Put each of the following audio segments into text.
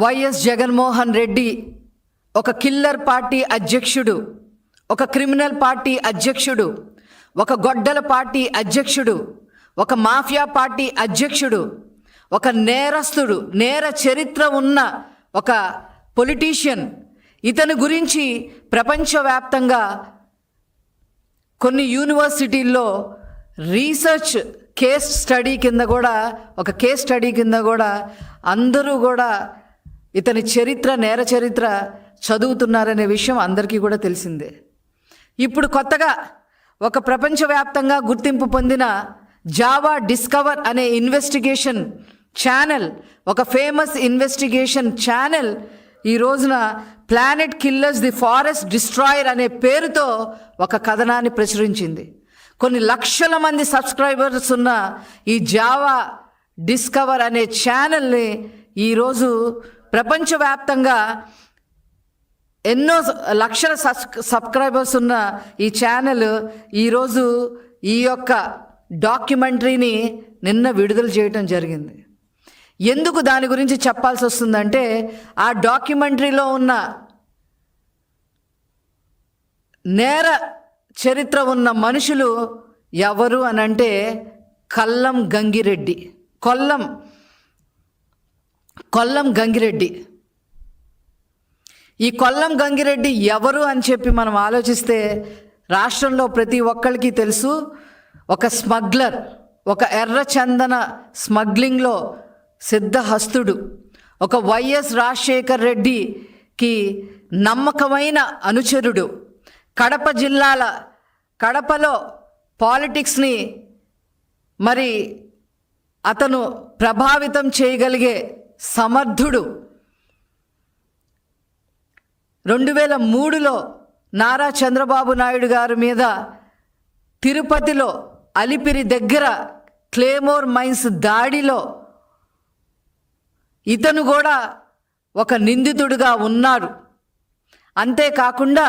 YS Jaganmohan Reddy ఒక killer party అధ్యక్షుడు, ఒక క్రిమినల్ పార్టీ అధ్యక్షుడు, ఒక గొడ్డల పార్టీ అధ్యక్షుడు, ఒక మాఫియా పార్టీ అధ్యక్షుడు, ఒక నేరస్తుడు, నేర చరిత్ర ఉన్న ఒక పొలిటీషియన్. ఇతని గురించి ప్రపంచవ్యాప్తంగా కొన్ని యూనివర్సిటీల్లో రీసెర్చ్ కేస్ స్టడీ కింద కూడా అందరూ కూడా ఇతని చరిత్ర, నేర చరిత్ర చదువుతున్నారనే విషయం అందరికీ కూడా తెలిసిందే. ఇప్పుడు కొత్తగా ఒక ప్రపంచవ్యాప్తంగా గుర్తింపు పొందిన జావా డిస్కవర్ అనే ఇన్వెస్టిగేషన్ ఛానల్, ఒక ఫేమస్ ఇన్వెస్టిగేషన్ ఛానల్ ఈ రోజున planet killers the forest destroyer అనే పేరుతో ఒక కథనాన్ని ప్రచురించింది. కొన్ని లక్షల మంది సబ్స్క్రైబర్స్ ఉన్న ఈ జావా డిస్కవర్ అనే ఛానల్ని ఈరోజు ప్రపంచవ్యాప్తంగా ఎన్నో లక్షల సబ్స్క్రైబర్స్ ఉన్న ఈ ఛానల్ ఈరోజు ఈ యొక్క డాక్యుమెంటరీని నిన్న విడుదల చేయటం జరిగింది. ఎందుకు దాని గురించి చెప్పాల్సి వస్తుందంటే, ఆ డాక్యుమెంటరీలో ఉన్న నేర చరిత్ర ఉన్న మనుషులు ఎవరు అనంటే కొల్లం గంగిరెడ్డి. ఈ కొల్లం గంగిరెడ్డి ఎవరు అని చెప్పి మనం ఆలోచిస్తే రాష్ట్రంలో ప్రతి ఒక్కరికి తెలుసు. ఒక స్మగ్లర్, ఒక ఎర్రచందన స్మగ్లింగ్లో సిద్ధహస్తుడు, ఒక వైఎస్ రాజశేఖర్ రెడ్డికి నమ్మకమైన అనుచరుడు, కడపలో పాలిటిక్స్ని మరి అతను ప్రభావితం చేయగలిగే సమర్థుడు. 2003లో నారా చంద్రబాబు నాయుడు గారి మీద తిరుపతిలో అలిపిరి దగ్గర క్లేమోర్ మైన్స్ దాడిలో ఇతను కూడా ఒక నిందితుడిగా ఉన్నాడు. అంతేకాకుండా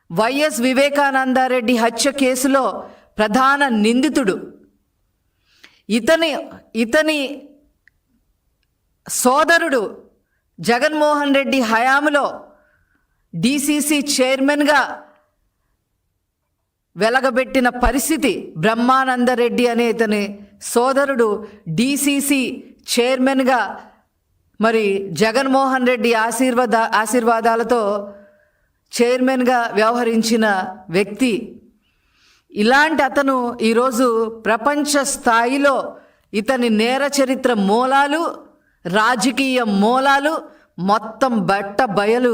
వైఎస్ వివేకానందరెడ్డి హత్య కేసులో ప్రధాన నిందితుడు. ఇతని సోదరుడు జగన్మోహన్ రెడ్డి హయాంలో డిసిసి చైర్మన్గా వెలగబెట్టిన పరిస్థితి. బ్రహ్మానందరెడ్డి అనే ఇతని సోదరుడు డిసిసి చైర్మన్గా మరి జగన్మోహన్ రెడ్డి ఆశీర్వాదాలతో చైర్మన్గా వ్యవహరించిన వ్యక్తి. ఇలాంటి అతను ఈరోజు ప్రపంచ స్థాయిలో ఇతని నేర చరిత్ర మూలాలు, రాజకీయ మూలాలు మొత్తం బయలు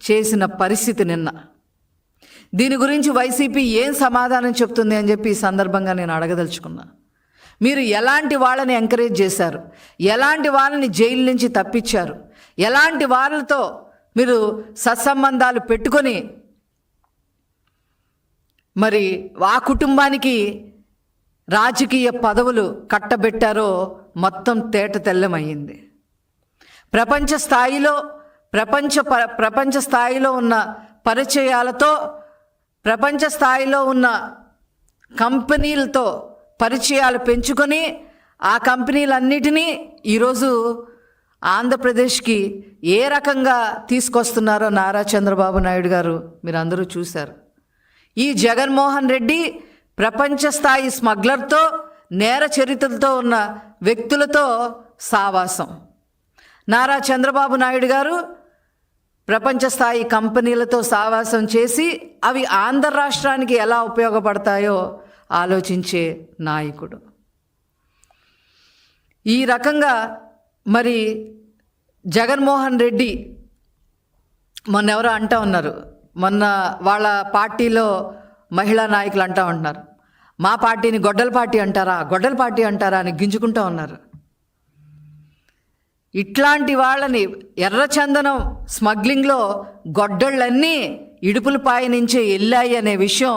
చేసిన పరిస్థితి నిన్న. దీని గురించి వైసీపీ ఏం సమాధానం చెప్తుంది అని చెప్పి ఈ సందర్భంగా నేను అడగదలుచుకున్నా. మీరు ఎలాంటి వాళ్ళని ఎంకరేజ్ చేశారు? ఎలాంటి వాళ్ళని జైలు నుంచి తప్పించారు? ఎలాంటి వాళ్ళతో మీరు సత్సంబంధాలు పెట్టుకొని మరి ఆ కుటుంబానికి రాజకీయ పదవులు కట్టబెట్టారో మొత్తం తేట తెల్లమయ్యింది. ప్రపంచ స్థాయిలో ఉన్న పరిచయాలతో, ప్రపంచ స్థాయిలో ఉన్న కంపెనీలతో పరిచయాలు పెంచుకొని ఆ కంపెనీలన్నిటినీ ఈరోజు ఆంధ్రప్రదేశ్కి ఏ రకంగా తీసుకొస్తున్నారో నారా చంద్రబాబు నాయుడు గారు మీరు అందరూ చూశారు. ఈ జగన్మోహన్ రెడ్డి ప్రపంచ స్థాయి స్మగ్లర్తో, నేర చరిత్రతో ఉన్న వ్యక్తులతో సావాసం. నారా చంద్రబాబు నాయుడు గారు ప్రపంచ స్థాయి కంపెనీలతో సావాసం చేసి అవి ఆంధ్ర రాష్ట్రానికి ఎలా ఉపయోగపడతాయో ఆలోచించే నాయకుడు. ఈ రకంగా మరి జగన్మోహన్ రెడ్డి మొన్న ఎవరో అంటూ ఉన్నారు, మొన్న వాళ్ళ పార్టీలో మహిళా నాయకులు అంటూ ఉంటున్నారు, మా పార్టీని గొడ్డల పార్టీ అంటారా అని గింజుకుంటూ ఉన్నారు. ఇట్లాంటి వాళ్ళని ఎర్రచందనం స్మగ్లింగ్లో గొడ్డళ్ళన్నీ ఇడుపులపాయ నుంచే వెళ్ళాయి అనే విషయం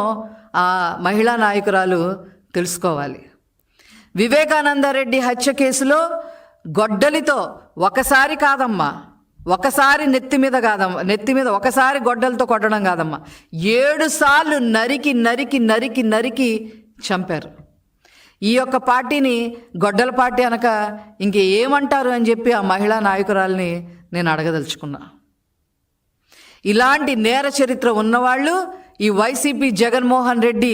ఆ మహిళా నాయకురాలు తెలుసుకోవాలి. వివేకానందరెడ్డి హత్య కేసులో గొడ్డలితో ఒకసారి కాదమ్మా, ఒకసారి నెత్తి మీద ఒకసారి గొడ్డలతో కొట్టడం కాదమ్మా, 7 సార్లు నరికి చంపారు. ఈ యొక్క పార్టీని గొడ్డల పార్టీ అనక ఇంకేమంటారు అని చెప్పి ఆ మహిళా నాయకురాల్ని నేను అడగదలుచుకున్నా. ఇలాంటి నేర చరిత్ర ఉన్నవాళ్ళు ఈ వైసీపీ జగన్మోహన్ రెడ్డి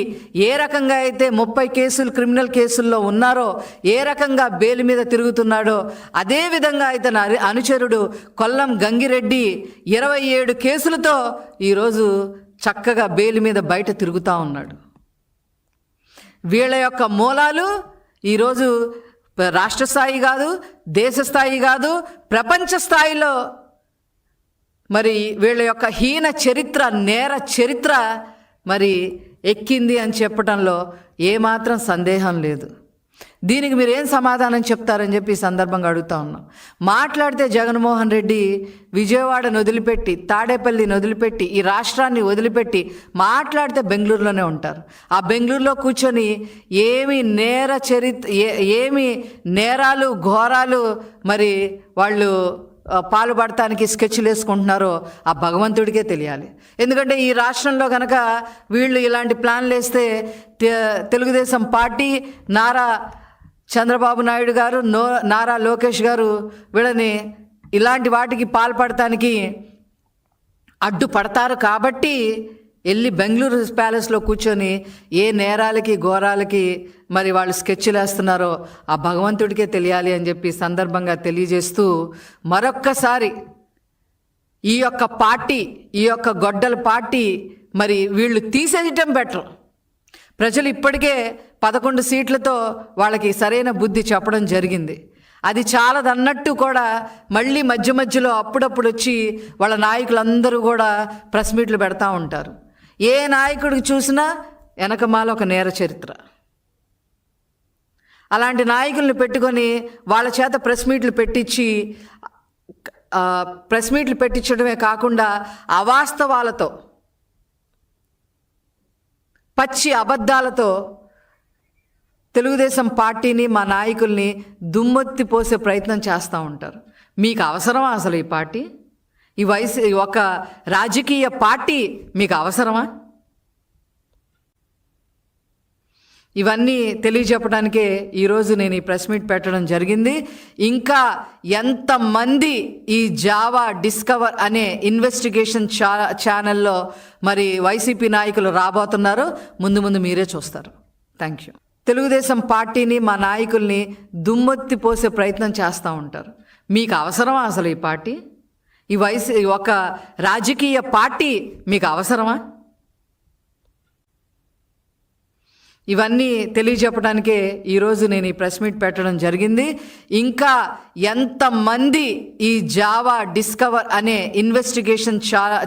ఏ రకంగా అయితే 30 కేసులు క్రిమినల్ కేసుల్లో ఉన్నారో, ఏ రకంగా బెయిల్ మీద తిరుగుతున్నాడో, అదేవిధంగా అయితే అనుచరుడు కొల్లం గంగిరెడ్డి 27 కేసులతో ఈరోజు చక్కగా బెయిల్ మీద బయట తిరుగుతూ ఉన్నాడు. వీళ్ళ యొక్క మూలాలు ఈరోజు రాష్ట్ర స్థాయి కాదు, దేశ స్థాయి కాదు, ప్రపంచ స్థాయిలో మరి వీళ్ళ యొక్క హీన చరిత్ర, నేర చరిత్ర మరి ఎక్కింది అని చెప్పడంలో ఏమాత్రం సందేహం లేదు. దీనికి మీరు ఏం సమాధానం చెప్తారని చెప్పి ఈ సందర్భంగా అడుగుతా ఉన్నాం. మాట్లాడితే జగన్మోహన్ రెడ్డి విజయవాడను వదిలిపెట్టి, తాడేపల్లిని వదిలిపెట్టి, ఈ రాష్ట్రాన్ని వదిలిపెట్టి మాట్లాడితే బెంగళూరులోనే ఉంటారు. ఆ బెంగళూరులో కూర్చొని ఏమి ఏమి నేరాలు ఘోరాలు మరి వాళ్ళు పాల్పడటానికి స్కెచ్లు వేసుకుంటున్నారో ఆ భగవంతుడికే తెలియాలి. ఎందుకంటే ఈ రాష్ట్రంలో కనుక వీళ్ళు ఇలాంటి ప్లాన్లు వేస్తే తెలుగుదేశం పార్టీ, నారా చంద్రబాబు నాయుడు గారు, నారా లోకేష్ గారు వీళ్ళని ఇలాంటి వాటికి పాల్పడటానికి అడ్డుపడతారు. కాబట్టి వెళ్ళి బెంగళూరు ప్యాలెస్లో కూర్చొని ఏ నేరాలకి ఘోరాలకి మరి వాళ్ళు స్కెచ్లు వేస్తున్నారో ఆ భగవంతుడికే తెలియాలి అని చెప్పి సందర్భంగా తెలియజేస్తూ, మరొక్కసారి ఈ యొక్క పార్టీ, ఈ యొక్క గొడ్డల పార్టీ మరి వీళ్ళు తీసేయటం బెటర్. ప్రజలు ఇప్పటికే 11 సీట్లతో వాళ్ళకి సరైన బుద్ధి చెప్పడం జరిగింది. అది చాలదన్నట్టు కూడా మళ్ళీ మధ్య మధ్యలో అప్పుడప్పుడు వచ్చి వాళ్ళ నాయకులందరూ కూడా ప్రెస్ మీట్లు పెడతా ఉంటారు. ఏ నాయకుడికి చూసినా వెనకమాల ఒక నేర చరిత్ర. అలాంటి నాయకుల్ని పెట్టుకొని వాళ్ళ చేత ప్రెస్ మీట్లు పెట్టించడమే కాకుండా అవాస్తవాలతో, పచ్చి అబద్ధాలతో తెలుగుదేశం పార్టీని, మా నాయకుల్ని దుమ్మెత్తి పోసే ప్రయత్నం చేస్తూ ఉంటారు. మీకు అవసరమా అసలు ఈ పార్టీ? ఈ ఒక రాజకీయ పార్టీ మీకు అవసరమా? ఇవన్నీ తెలియజెప్పడానికే ఈరోజు నేను ఈ ప్రెస్ మీట్ పెట్టడం జరిగింది. ఇంకా ఎంతమంది ఈ జావా డిస్కవర్ అనే ఇన్వెస్టిగేషన్ ఛానల్లో మరి వైసీపీ నాయకులు రాబోతున్నారో ముందు మీరే చూస్తారు. Thank you. తెలుగుదేశం పార్టీని, మా నాయకుల్ని దుమ్మెత్తి పోసే ప్రయత్నం చేస్తూ ఉంటారు. మీకు అవసరమా అసలు ఈ పార్టీ? ఈ ఒక రాజకీయ పార్టీ మీకు అవసరమా? ఇవన్నీ తెలియజెప్పడానికే ఈరోజు నేను ఈ ప్రెస్ మీట్ పెట్టడం జరిగింది. ఇంకా ఎంతమంది ఈ జావా డిస్కవర్ అనే ఇన్వెస్టిగేషన్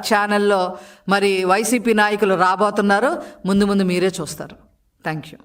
ఛానల్లో మరి వైసీపీ నాయకులు రాబోతున్నారో ముందు మీరే చూస్తారు. Thank you.